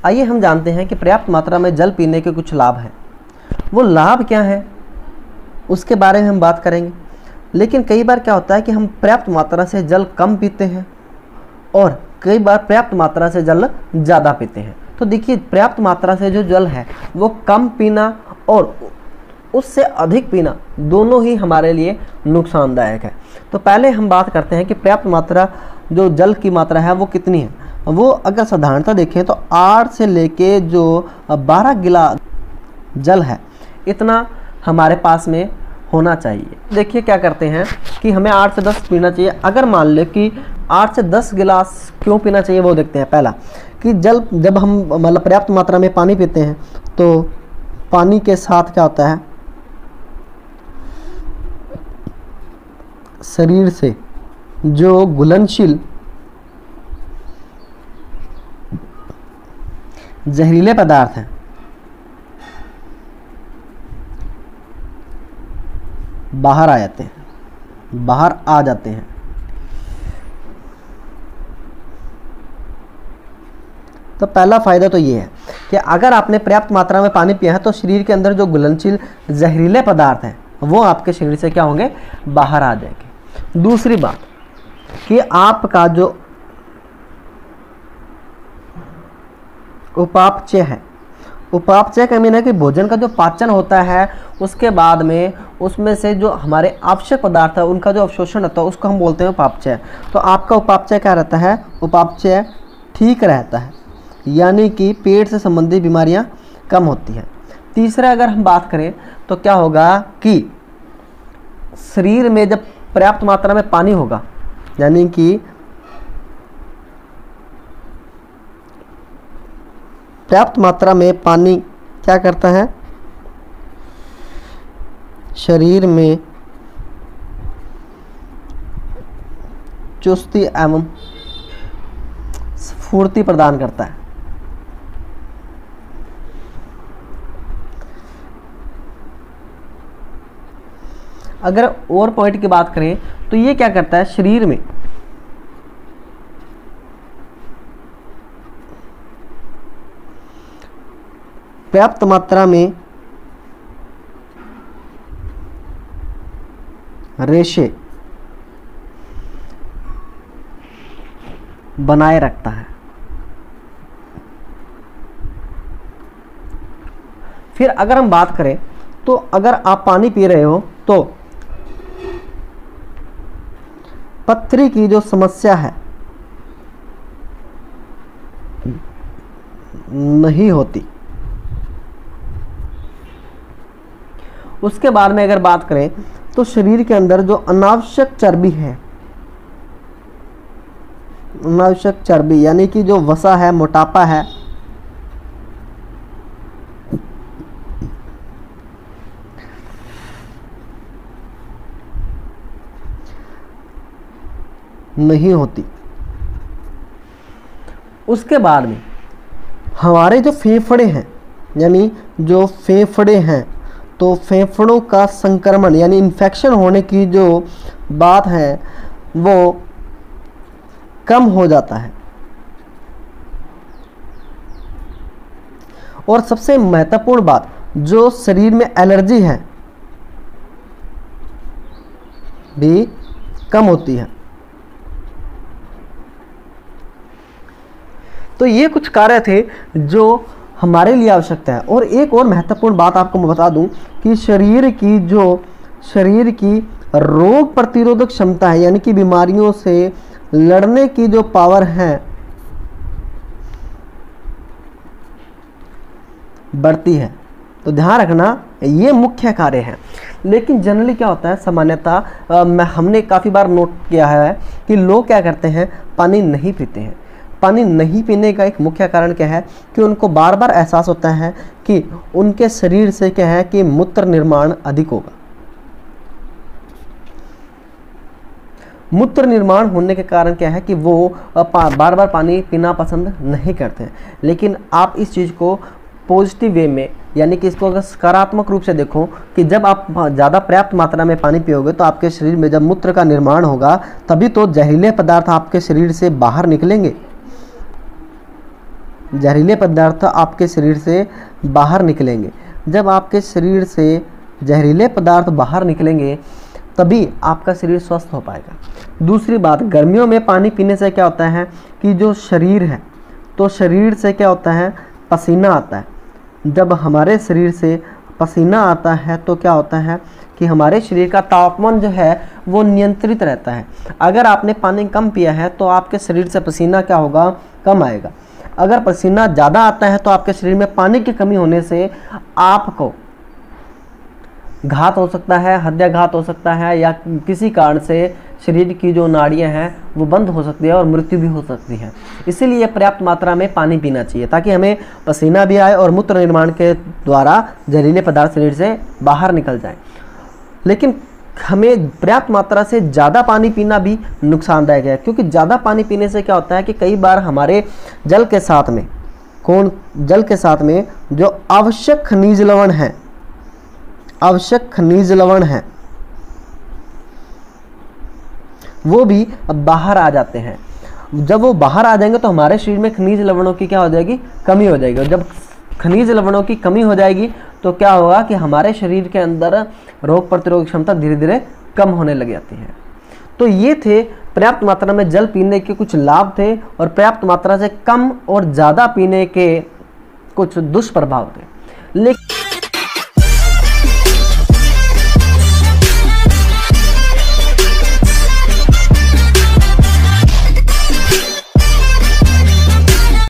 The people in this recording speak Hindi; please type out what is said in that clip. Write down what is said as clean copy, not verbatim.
आइए हम जानते हैं कि पर्याप्त मात्रा में जल पीने के कुछ लाभ हैं। वो लाभ क्या है उसके बारे में हम बात करेंगे। लेकिन कई बार क्या होता है कि हम पर्याप्त मात्रा से जल कम पीते हैं और कई बार पर्याप्त मात्रा से जल ज़्यादा पीते हैं। तो देखिए, पर्याप्त मात्रा से जो जल है वो कम पीना और उससे अधिक पीना दोनों ही हमारे लिए नुकसानदायक है। तो पहले हम बात करते हैं कि पर्याप्त मात्रा जो जल की मात्रा है वो कितनी है। वो अगर साधारणतः देखें तो 8 से लेके जो 12 गिलास जल है इतना हमारे पास में होना चाहिए। देखिए क्या करते हैं कि हमें 8 से 10 पीना चाहिए। अगर मान ले कि 8 से 10 गिलास क्यों पीना चाहिए वो देखते हैं। पहला कि जब हम मतलब पर्याप्त मात्रा में पानी पीते हैं तो पानी के साथ क्या होता है, शरीर से जो घुलनशील जहरीले पदार्थ हैं बाहर आ जाते हैं। तो पहला फायदा तो ये है कि अगर आपने पर्याप्त मात्रा में पानी पिया है तो शरीर के अंदर जो घुलनशील जहरीले पदार्थ हैं वो आपके शरीर से क्या होंगे, बाहर आ जाएंगे। दूसरी बात कि आपका जो उपापचय है, उपापचय का मीन है कि भोजन का जो पाचन होता है उसके बाद में उसमें से जो हमारे आवश्यक पदार्थ है उनका जो अवशोषण होता है उसको हम बोलते हैं उपापचय। तो आपका उपापचय क्या रहता है, उपापचय ठीक रहता है, यानी कि पेट से संबंधित बीमारियां कम होती हैं। तीसरा अगर हम बात करें तो क्या होगा कि शरीर में जब पर्याप्त मात्रा में पानी होगा, यानी कि पर्याप्त मात्रा में पानी क्या करता है, शरीर में चुस्ती एवं स्फूर्ति प्रदान करता है। अगर और पॉइंट की बात करें तो ये क्या करता है, शरीर में पर्याप्त मात्रा में रेशे बनाए रखता है। फिर अगर हम बात करें तो अगर आप पानी पी रहे हो तो पथरी की जो समस्या है नहीं होती। उसके बाद में अगर बात करें तो शरीर के अंदर जो अनावश्यक चर्बी है, अनावश्यक चर्बी यानी कि जो वसा है, मोटापा है, नहीं होती। उसके बाद में हमारे जो फेफड़े हैं, यानी जो फेफड़े हैं तो फेफड़ों का संक्रमण यानी इन्फेक्शन होने की जो बात है वो कम हो जाता है। और सबसे महत्वपूर्ण बात, जो शरीर में एलर्जी है भी कम होती है। तो ये कुछ कार्य थे जो हमारे लिए आवश्यकता है। और एक और महत्वपूर्ण बात आपको मैं बता दूं कि शरीर की रोग प्रतिरोधक क्षमता है, यानी कि बीमारियों से लड़ने की जो पावर है बढ़ती है। तो ध्यान रखना ये मुख्य कार्य है। लेकिन जनरली क्या होता है, सामान्यतः हमने काफ़ी बार नोट किया है कि लोग क्या करते हैं, पानी नहीं पीते हैं। पानी नहीं पीने का एक मुख्य कारण क्या है कि उनको बार बार एहसास होता है कि उनके शरीर से क्या है कि मूत्र निर्माण अधिक होगा। मूत्र निर्माण होने के कारण क्या है कि वो बार बार पानी पीना पसंद नहीं करते हैं। लेकिन आप इस चीज़ को पॉजिटिव वे में, यानी कि इसको अगर सकारात्मक रूप से देखो कि जब आप ज़्यादा पर्याप्त मात्रा में पानी पियोगे तो आपके शरीर में जब मूत्र का निर्माण होगा तभी तो जहरीले पदार्थ आपके शरीर से बाहर निकलेंगे। जहरीले पदार्थ आपके शरीर से बाहर निकलेंगे। जब आपके शरीर से जहरीले पदार्थ बाहर निकलेंगे तभी आपका शरीर स्वस्थ हो पाएगा। दूसरी बात, गर्मियों में पानी पीने से क्या होता है कि जो शरीर है, तो शरीर से क्या होता है, पसीना आता है। जब हमारे शरीर से पसीना आता है तो क्या होता है कि हमारे शरीर का तापमान जो है वो नियंत्रित रहता है। अगर आपने पानी कम पिया है तो आपके शरीर से पसीना क्या होगा, कम आएगा। अगर पसीना ज़्यादा आता है तो आपके शरीर में पानी की कमी होने से आपको घात हो सकता है, हृदयाघात हो सकता है, या किसी कारण से शरीर की जो नाड़ियां हैं वो बंद हो सकती है और मृत्यु भी हो सकती है। इसीलिए पर्याप्त मात्रा में पानी पीना चाहिए ताकि हमें पसीना भी आए और मूत्र निर्माण के द्वारा जहरीले पदार्थ शरीर से बाहर निकल जाए। लेकिन हमें पर्याप्त मात्रा से ज़्यादा पानी पीना भी नुकसानदायक है, क्योंकि ज़्यादा पानी पीने से क्या होता है कि कई बार हमारे जल के साथ में जो आवश्यक खनिज लवण हैं वो भी बाहर आ जाते हैं। जब वो बाहर आ जाएंगे तो हमारे शरीर में खनिज लवणों की क्या हो जाएगी, कमी हो जाएगी। और जब खनिज लवणों की कमी हो जाएगी तो क्या होगा कि हमारे शरीर के अंदर रोग प्रतिरोधक क्षमता धीरे धीरे कम होने लग जाती है। तो ये थे पर्याप्त मात्रा में जल पीने के कुछ लाभ थे और पर्याप्त मात्रा से कम और ज़्यादा पीने के कुछ दुष्प्रभाव थे। लेकिन